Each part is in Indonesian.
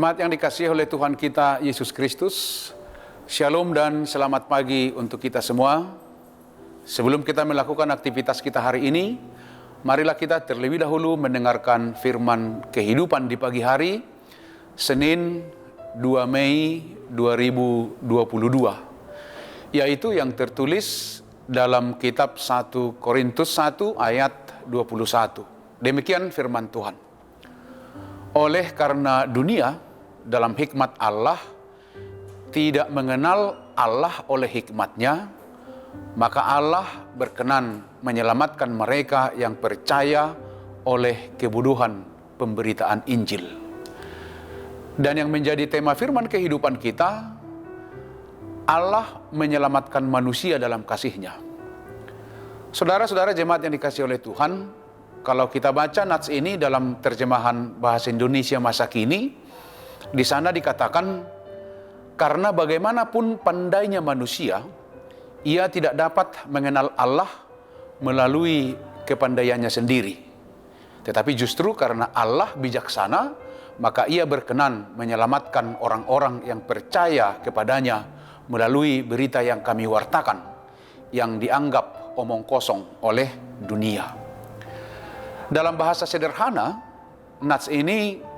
Jemaat yang dikasihi oleh Tuhan kita Yesus Kristus, Shalom dan selamat pagi untuk kita semua. Sebelum kita melakukan aktivitas kita hari ini, marilah kita terlebih dahulu mendengarkan firman kehidupan di pagi hari, Senin 2 Mei 2022, yaitu yang tertulis dalam kitab 1 Korintus 1 ayat 21. Demikian firman Tuhan. Oleh karena dunia dalam hikmat Allah tidak mengenal Allah oleh hikmatnya, maka Allah berkenan menyelamatkan mereka yang percaya oleh kebodohan pemberitaan Injil. Dan yang menjadi tema firman kehidupan kita, Allah menyelamatkan manusia dalam kasih-Nya. Saudara-saudara jemaat yang dikasihi oleh Tuhan, kalau kita baca nats ini dalam terjemahan bahasa Indonesia masa kini, di sana dikatakan, karena bagaimanapun pandainya manusia, ia tidak dapat mengenal Allah melalui kepandaiannya sendiri. Tetapi justru karena Allah bijaksana, maka ia berkenan menyelamatkan orang-orang yang percaya kepadanya melalui berita yang kami wartakan, yang dianggap omong kosong oleh dunia. Dalam bahasa sederhana, nats ini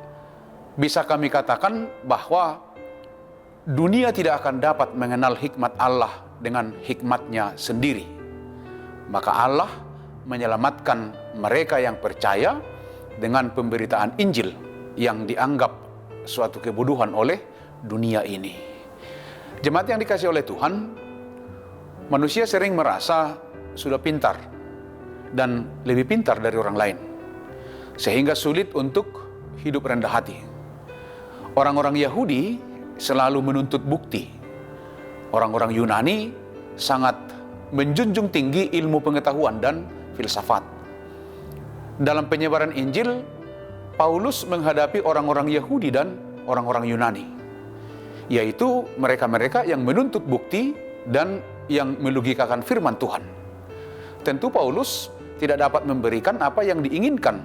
bisa kami katakan bahwa dunia tidak akan dapat mengenal hikmat Allah dengan hikmatnya sendiri. Maka Allah menyelamatkan mereka yang percaya dengan pemberitaan Injil yang dianggap suatu kebodohan oleh dunia ini. Jemaat yang dikasihi oleh Tuhan, manusia sering merasa sudah pintar dan lebih pintar dari orang lain, sehingga sulit untuk hidup rendah hati. Orang-orang Yahudi selalu menuntut bukti. Orang-orang Yunani sangat menjunjung tinggi ilmu pengetahuan dan filsafat. Dalam penyebaran Injil, Paulus menghadapi orang-orang Yahudi dan orang-orang Yunani, yaitu mereka-mereka yang menuntut bukti dan yang melogikakan firman Tuhan. Tentu Paulus tidak dapat memberikan apa yang diinginkan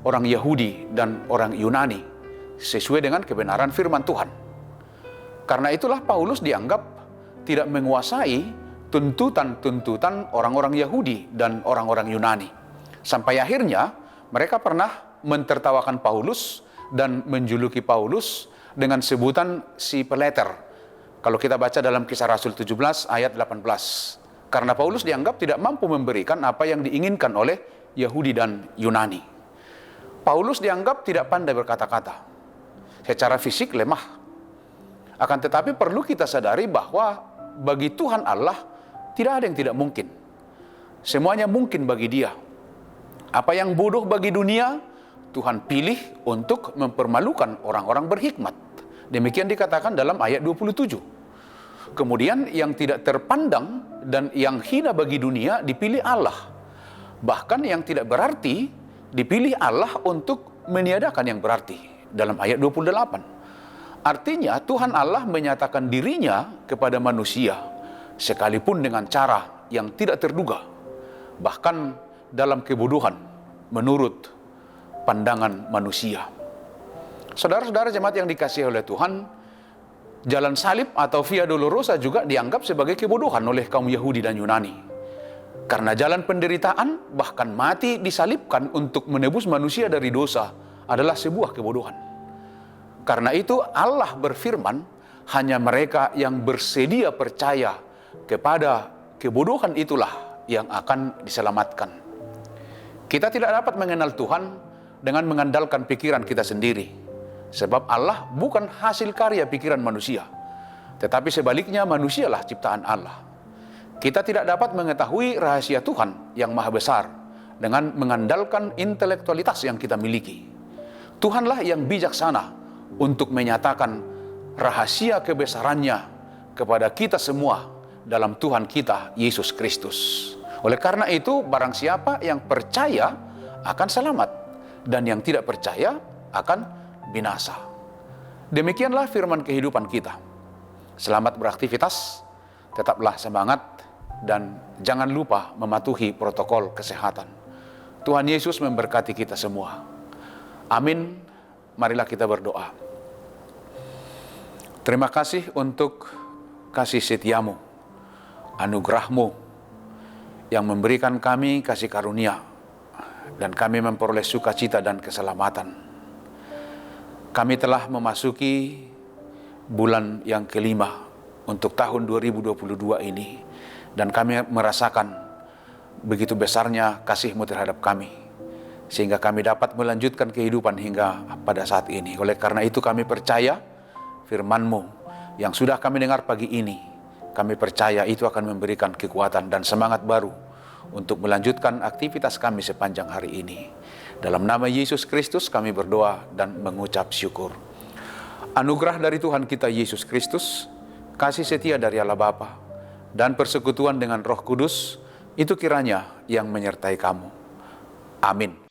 orang Yahudi dan orang Yunani sesuai dengan kebenaran firman Tuhan. Karena itulah Paulus dianggap tidak menguasai tuntutan-tuntutan orang-orang Yahudi dan orang-orang Yunani. Sampai akhirnya mereka pernah mentertawakan Paulus dan menjuluki Paulus dengan sebutan si peleter. Kalau kita baca dalam Kisah Rasul 17 ayat 18. Karena Paulus dianggap tidak mampu memberikan apa yang diinginkan oleh Yahudi dan Yunani. Paulus dianggap tidak pandai berkata-kata. Secara fisik lemah. Akan tetapi perlu kita sadari bahwa bagi Tuhan Allah tidak ada yang tidak mungkin. Semuanya mungkin bagi Dia. Apa yang bodoh bagi dunia, Tuhan pilih untuk mempermalukan orang-orang berhikmat. Demikian dikatakan dalam ayat 27. Kemudian yang tidak terpandang dan yang hina bagi dunia dipilih Allah. Bahkan yang tidak berarti dipilih Allah untuk meniadakan yang berarti. Dalam ayat 28. Artinya Tuhan Allah menyatakan dirinya kepada manusia sekalipun dengan cara yang tidak terduga. Bahkan dalam kebodohan menurut pandangan manusia. Saudara-saudara jemaat yang dikasihi oleh Tuhan, jalan salib atau Via Dolorosa juga dianggap sebagai kebodohan oleh kaum Yahudi dan Yunani. Karena jalan penderitaan, bahkan mati disalibkan untuk menebus manusia dari dosa adalah sebuah kebodohan. Karena itu Allah berfirman, hanya mereka yang bersedia percaya kepada kebodohan itulah yang akan diselamatkan. Kita tidak dapat mengenal Tuhan dengan mengandalkan pikiran kita sendiri. Sebab Allah bukan hasil karya pikiran manusia, tetapi sebaliknya manusialah ciptaan Allah. Kita tidak dapat mengetahui rahasia Tuhan yang maha besar dengan mengandalkan intelektualitas yang kita miliki. Tuhanlah yang bijaksana untuk menyatakan rahasia kebesarannya kepada kita semua dalam Tuhan kita Yesus Kristus. Oleh karena itu, barang siapa yang percaya akan selamat, dan yang tidak percaya akan binasa. Demikianlah firman kehidupan kita. Selamat beraktivitas, tetaplah semangat, dan jangan lupa mematuhi protokol kesehatan. Tuhan Yesus memberkati kita semua. Amin. Marilah kita berdoa. Terima kasih untuk kasih setiamu, anugerahmu yang memberikan kami kasih karunia dan kami memperoleh sukacita dan keselamatan. Kami telah memasuki bulan yang kelima untuk tahun 2022 ini dan kami merasakan begitu besarnya kasih-Mu terhadap kami sehingga kami dapat melanjutkan kehidupan hingga pada saat ini. Oleh karena itu kami percaya firman-Mu yang sudah kami dengar pagi ini, kami percaya itu akan memberikan kekuatan dan semangat baru untuk melanjutkan aktivitas kami sepanjang hari ini. Dalam nama Yesus Kristus kami berdoa dan mengucap syukur. Anugerah dari Tuhan kita Yesus Kristus, kasih setia dari Allah Bapa, dan persekutuan dengan Roh Kudus, itu kiranya yang menyertai kamu. Amin.